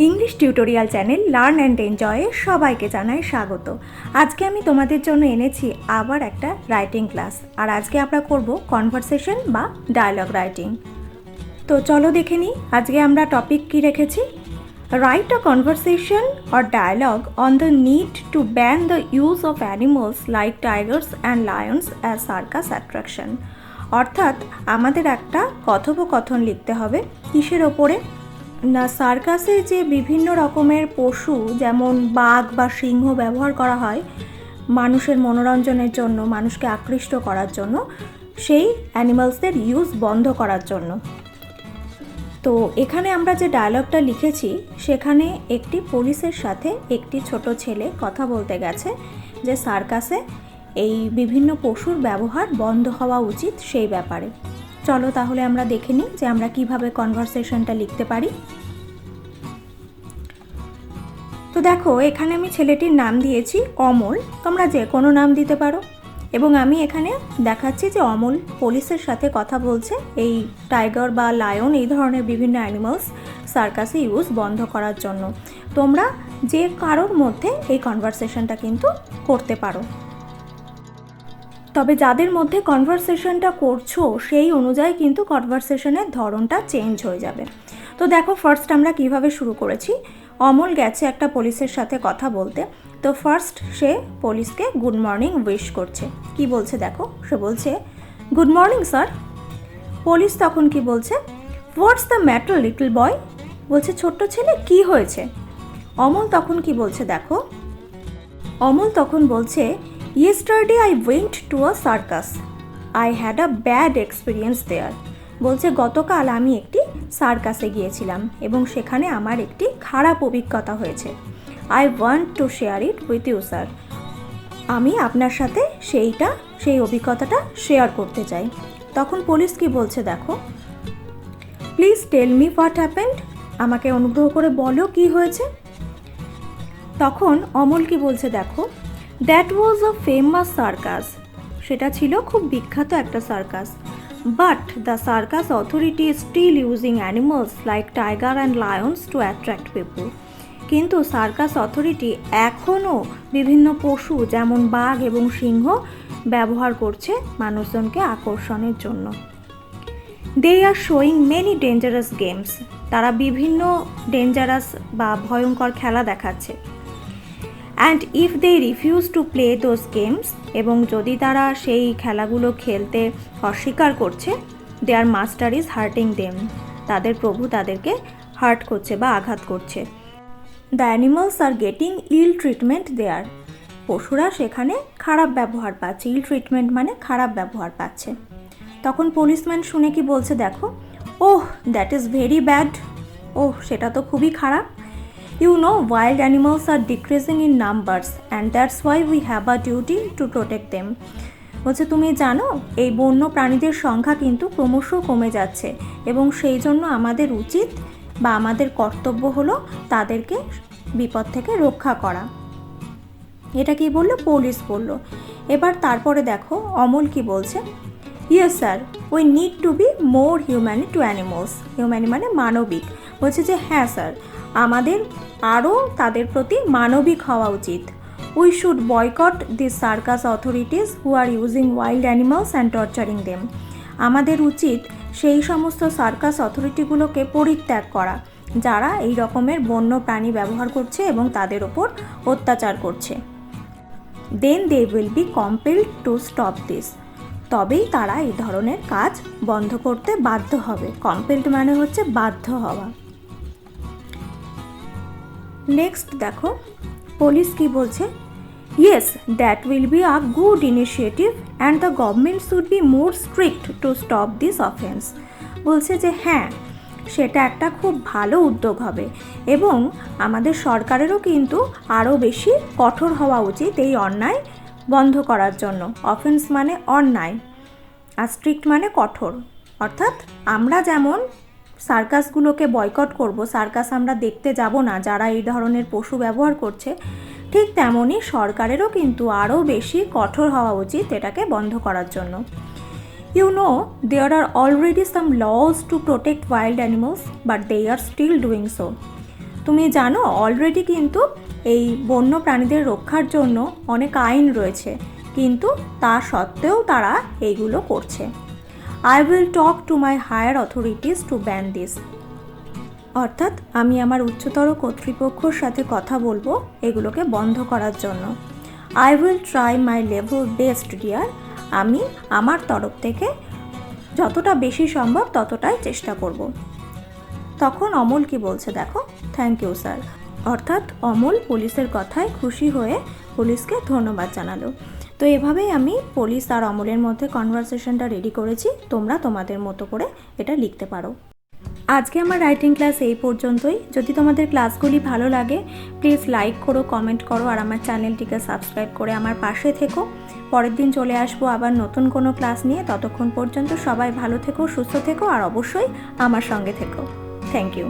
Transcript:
English tutorial channel learn and এনজয়ে সবাইকে জানাই স্বাগত। আজকে আমি তোমাদের জন্য এনেছি আবার একটা রাইটিং ক্লাস, আর আজকে আমরা করব কনভারসেশন বা ডায়লগ রাইটিং। তো চলো দেখে নিই আজকে আমরা টপিক কি রেখেছি। Write a conversation or dialogue on the need to ban the use of animals like tigers and lions as circus attraction. অর্থাৎ আমাদের একটা কথোপকথন লিখতে হবে কিসের ওপরে না, সার্কাসে যে বিভিন্ন রকমের পশু যেমন বাঘ বা সিংহ ব্যবহার করা হয় মানুষের মনোরঞ্জনের জন্য, মানুষকে আকৃষ্ট করার জন্য, সেই অ্যানিমালসদের ইউজ বন্ধ করার জন্য। তো এখানে আমরা যে ডায়লগটা লিখেছি সেখানে একটি পুলিশের সাথে একটি ছোট ছেলে কথা বলতে গেছে যে সার্কাসে এই বিভিন্ন পশুর ব্যবহার বন্ধ হওয়া উচিত সেই ব্যাপারে। চলো তাহলে আমরা দেখে নিই যে আমরা কিভাবে কনভারসেশনটা লিখতে পারি। তো দেখো এখানে আমি ছেলেটির নাম দিয়েছি অমল, তোমরা যে কোনো নাম দিতে পারো। এবং আমি এখানে দেখাচ্ছি যে অমল পুলিশের সাথে কথা বলছে এই টাইগার বা লায়ন এই ধরনের বিভিন্ন অ্যানিমালস সার্কাসে ইউজ বন্ধ করার জন্য। তোমরা যে কারোর মধ্যে এই কনভারসেশনটা কিন্তু করতে পারো, তবে যাদের মধ্যে কনভারসেশনটা করছো সেই অনুযায়ী কিন্তু কনভারসেশনের ধরনটা চেঞ্জ হয়ে যাবে। তো দেখো ফার্স্ট আমরা কিভাবে শুরু করেছি। অমল গেছে একটা পুলিশের সাথে কথা বলতে। তো ফার্স্ট সে পুলিশকে গুড মর্নিং উইশ করছে। কি বলছে দেখো, সে বলছে গুড মর্নিং স্যার। পুলিশ তখন কি বলছে, what's the matter little boy, বলছে ছোট্ট ছেলে কি হয়েছে। অমল তখন কি বলছে দেখো, অমল তখন বলছে yesterday I went to a circus. I had a bad experience there. বলছে গতকাল আমি একটি সার্কাসে গিয়েছিলাম এবং সেখানে আমার একটি খারাপ অভিজ্ঞতা হয়েছে। I want to share it with you sir. আমি আপনার সাথে সেই অভিজ্ঞতাটা শেয়ার করতে চাই। তখন পুলিশ কি বলছে দেখো, please tell me what happened, আমাকে অনুগ্রহ করে বলো কি হয়েছে। তখন অমল কি বলছে দেখো, that was a famous circus, সেটা ছিল খুব বিখ্যাত একটা সার্কাস। But the circus authority is still using animals like tiger and lions to attract people. কিন্তু সার্কাস অথরিটি এখনও বিভিন্ন পশু যেমন বাঘ এবং সিংহ ব্যবহার করছে মানুষজনকে আকর্ষণের জন্য। They are showing many dangerous games, তারা বিভিন্ন ডেঞ্জারাস বা ভয়ঙ্কর খেলা দেখাচ্ছে। And if they refuse to play those games, এবং যদি তারা সেই খেলাগুলো খেলতে অস্বীকার করছে, their master is hurting them, তাদের প্রভু তাদেরকে হার্ট করছে বা আঘাত করছে। The animals are getting ill treatment there, পশুরা সেখানে খারাপ ব্যবহার পাচ্ছে। ইল ট্রিটমেন্ট মানে খারাপ ব্যবহার পাচ্ছে। তখন পুলিশম্যান শুনে কি বলছে দেখো, ওহ দ্যাট ইজ ভেরি ব্যাড, ওহ সেটা তো খুবই খারাপ। You know wild animals are decreasing in numbers and that's why we have a duty to protect them. বলছে তুমি জানো এই বন্য প্রাণীদের সংখ্যা কিন্তু ক্রমশ কমে যাচ্ছে এবং সেই জন্য আমাদের উচিত বা আমাদের কর্তব্য হলো তাদেরকে বিপদ থেকে রক্ষা করা। এটা কি বললো, পুলিশ বললো। এবার তারপরে দেখো অমল কি বলছে, yes sir we need to be more humane to animals, humane মানে মানবিক। বলছে যে হ্যাঁ স্যার আমাদের আরও তাদের প্রতি মানবিক হওয়া উচিত। We should boycott this circus authorities who are using wild animals and torturing them. আমাদের উচিত সেই সমস্ত সার্কাস অথরিটিগুলোকে পরিত্যাগ করা যারা এই রকমের বন্য প্রাণী ব্যবহার করছে এবং তাদের ওপর অত্যাচার করছে। Then they will be compelled to stop this, তবেই তারা এই ধরনের কাজ বন্ধ করতে বাধ্য হবে। কম্পেলড মানে হচ্ছে বাধ্য হওয়া। নেক্সট দেখো পুলিশ কি বলছে, yes that will be a good initiative and the government should be more strict two stop this offence. বলছে যে হ্যাঁ সেটা একটা খুব ভালো উদ্যোগ হবে এবং আমাদের সরকারেরও কিন্তু আরও বেশি কঠোর হওয়া উচিত এই অন্যায় বন্ধ করার জন্য। অফেন্স মানে অন্যায় আর স্ট্রিক্ট মানে কঠোর। অর্থাৎ আমরা যেমন সার্কাসগুলোকে বয়কট করব, সার্কাস আমরা দেখতে যাব না যারা এই ধরনের পশু ব্যবহার করছে, ঠিক তেমনই সরকারেরও কিন্তু আরও বেশি কঠোর হওয়া উচিত এটাকে বন্ধ করার জন্য। You know, there are already some laws to protect wild animals, but they are still doing so. তুমি জানো অলরেডি কিন্তু এই বন্য প্রাণীদের রক্ষার জন্য অনেক আইন রয়েছে, কিন্তু তা সত্ত্বেও তারা এইগুলো করছে। I will talk to my higher authorities to ban this. অর্থাৎ আমি আমার উচ্চতর কর্তৃপক্ষর সাথে কথা বলবো এগুলোকে বন্ধ করার জন্য। I will try my level best dear. আমি আমার তরফ থেকে যতটা বেশি সম্ভব ততটাই চেষ্টা করব। তখন অমল কি বলছে দেখো, থ্যাংক ইউ স্যার। অর্থাৎ অমল পুলিশের কথায় খুশি হয়ে পুলিশকে ধন্যবাদ জানালো। তো এভাবেই আমি পুলিশ আর অমলের মধ্যে কনভারসেশনটা রেডি করেছি। তোমরা তোমাদের মতো করে এটা লিখতে পারো। আজকে আমার রাইটিং ক্লাস এই পর্যন্তই। যদি তোমাদের ক্লাসগুলি ভালো লাগে প্লিজ লাইক করো, কমেন্ট করো আর আমার চ্যানেলটিকে সাবস্ক্রাইব করে আমার পাশে থেকো। পরের দিন চলে আসবো আবার নতুন কোনো ক্লাস নিয়ে। ততক্ষণ পর্যন্ত সবাই ভালো থেকো, সুস্থ থেকো আর অবশ্যই আমার সঙ্গে থেকো। Thank you.